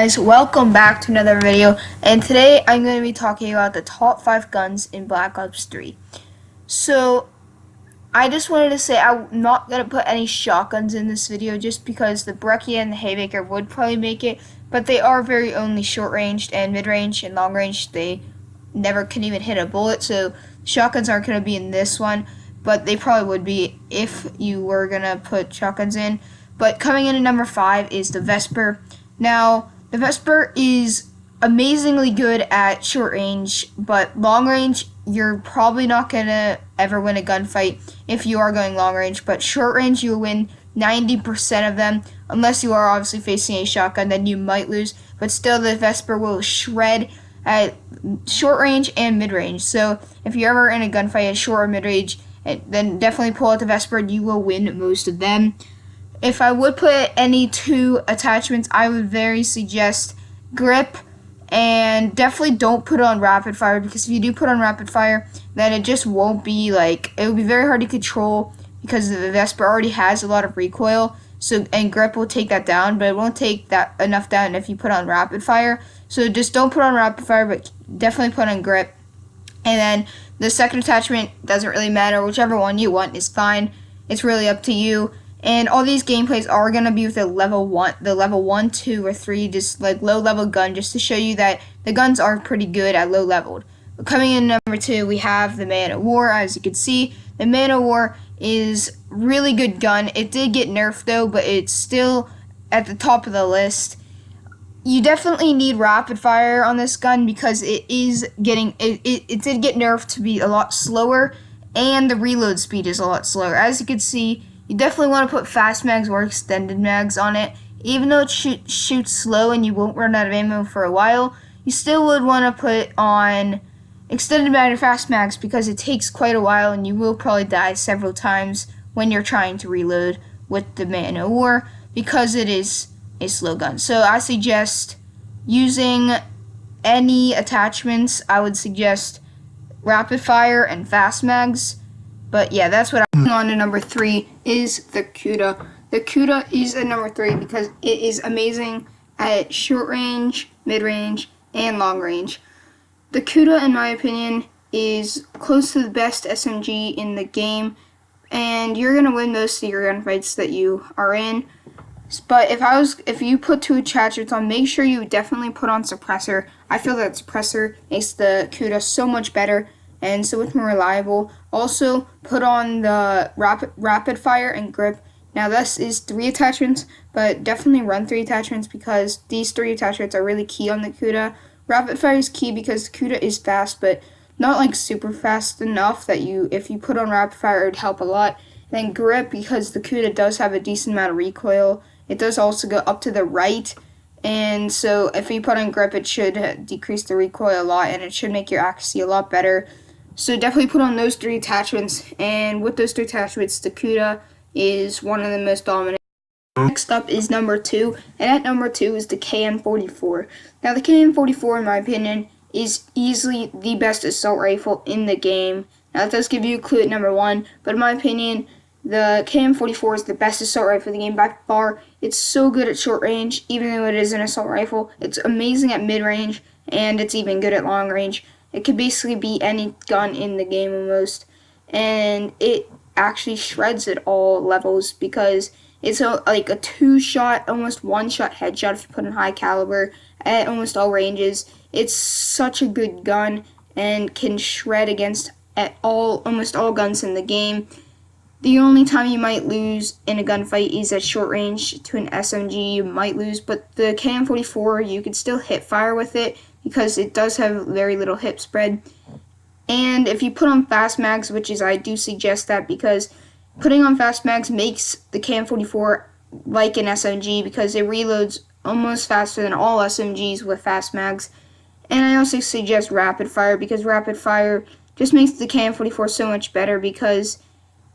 guys, welcome back to another video, and today I'm going to be talking about the top 5 guns in Black Ops 3. So, I just wanted to say I'm not going to put any shotguns in this video just because the Breccia and the Haymaker would probably make it, but they are very only short-ranged and mid-range and long-range. They never can even hit a bullet, so shotguns aren't going to be in this one, but they probably would be if you were going to put shotguns in. But coming in at number 5 is the Vesper. Now, the Vesper is amazingly good at short range, but long range, you're probably not going to ever win a gunfight if you are going long range, but short range, you'll win 90% of them, unless you are obviously facing a shotgun, then you might lose, but still the Vesper will shred at short range and mid range. So if you're ever in a gunfight at short or mid range, then definitely pull out the Vesper and you will win most of them. If I would put any 2 attachments, I would very suggest grip, and definitely don't put on rapid fire, because if you do put on rapid fire, then it just won't be like, it will be very hard to control because the Vesper already has a lot of recoil, so and grip will take that down, but it won't take that enough down if you put on rapid fire. So just don't put on rapid fire, but definitely put on grip. And then the second attachment doesn't really matter, whichever one you want is fine. It's really up to you. And all these gameplays are going to be with the level 1, 2, or 3, just like low-level gun, just to show you that the guns are pretty good at low-leveled. But coming in number 2, we have the Man of War. As you can see, the Man of War is really good gun. It did get nerfed, though, but it's still at the top of the list. You definitely need rapid fire on this gun because it is getting, it did get nerfed to be a lot slower, and the reload speed is a lot slower. As you can see, you definitely want to put fast mags or extended mags on it. Even though it shoots slow and you won't run out of ammo for a while, you still would want to put on extended mag or fast mags because it takes quite a while and you will probably die several times when you're trying to reload with the Man of War because it is a slow gun. So I suggest using any attachments. I would suggest rapid fire and fast mags. But yeah, that's what I'm on to. Number 3 is the Kuda. The Kuda is at number 3 because it is amazing at short range, mid range, and long range. The Kuda, in my opinion, is close to the best SMG in the game, and you're gonna win most of your gunfights that you are in. But if you put 2 attachments on, make sure you definitely put on suppressor. I feel that suppressor makes the Kuda so much better and so much more reliable. Also, put on the rapid fire and grip. Now this is 3 attachments, but definitely run 3 attachments because these 3 attachments are really key on the Kuda. Rapid fire is key because the Kuda is fast, but not like super fast enough that if you put on rapid fire, it would help a lot. And then grip, because the Kuda does have a decent amount of recoil. It does also go up to the right, and so if you put on grip, it should decrease the recoil a lot, and it should make your accuracy a lot better. So definitely put on those 3 attachments, and with those 3 attachments, the Kuda is one of the most dominant. Next up is number 2, and at number 2 is the KN-44. Now the KN-44, in my opinion, is easily the best assault rifle in the game. Now it does give you a clue at number 1, but in my opinion, the KN-44 is the best assault rifle in the game by far. It's so good at short range, even though it is an assault rifle. It's amazing at mid range, and it's even good at long range. It could basically be any gun in the game almost, and it actually shreds at all levels because it's like a 2-shot, almost 1-shot headshot if you put in high caliber at almost all ranges. It's such a good gun and can shred against almost all guns in the game. The only time you might lose in a gunfight is at short range to an SMG. You might lose, but the KN-44, you can still hip fire with it because it does have very little hip spread. And if you put on fast mags, I do suggest that, because putting on fast mags makes the KN-44 like an SMG because it reloads almost faster than all SMGs with fast mags. And I also suggest rapid fire because rapid fire just makes the KN-44 so much better because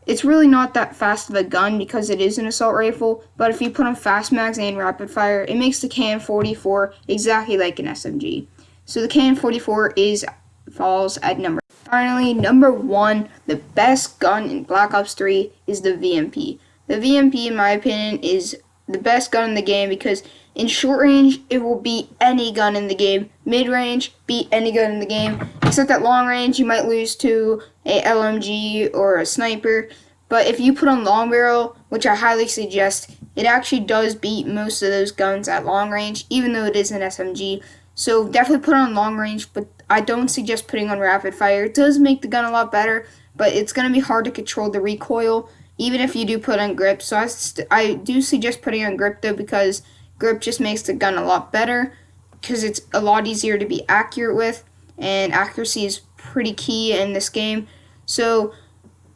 it's really not that fast of a gun because it is an assault rifle, but if you put on fast mags and rapid fire, it makes the KN-44 exactly like an SMG. So the KN-44 falls at number. Finally, number 1, the best gun in Black Ops 3 is the VMP. The VMP, in my opinion, is the best gun in the game because in short range, it will beat any gun in the game. Mid range, beat any gun in the game. Except at long range, you might lose to a LMG or a sniper. But if you put on long barrel, which I highly suggest, it actually does beat most of those guns at long range, even though it is an SMG. So definitely put on long range, but I don't suggest putting on rapid fire. It does make the gun a lot better, but it's going to be hard to control the recoil, even if you do put on grip. So I do suggest putting on grip, though, because grip just makes the gun a lot better, because it's a lot easier to be accurate with, and accuracy is pretty key in this game. So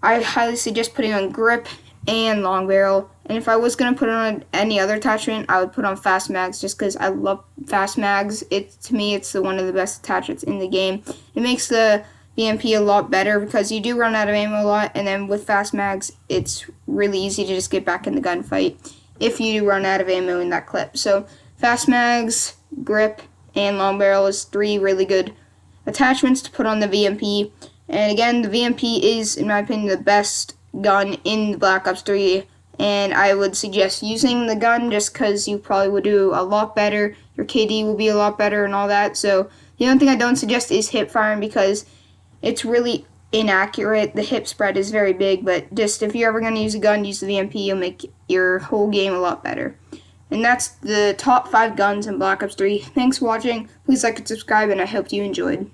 I highly suggest putting on grip and long barrel. And if I was going to put on any other attachment, I would put on fast mags just because I love fast mags. To me, it's one of the best attachments in the game. It makes the VMP a lot better because you do run out of ammo a lot, and then with fast mags, it's really easy to just get back in the gunfight if you do run out of ammo in that clip. So fast mags, grip, and long barrel is 3 really good attachments to put on the VMP. And again, the VMP is, in my opinion, the best gun in Black Ops 3, and I would suggest using the gun just because you probably would do a lot better. Your KD will be a lot better and all that. So the only thing I don't suggest is hip firing because it's really inaccurate. The hip spread is very big, but just if you're ever going to use a gun, use the VMP. You'll make your whole game a lot better. And that's the top 5 guns in Black Ops 3. Thanks for watching. Please like and subscribe, and I hope you enjoyed.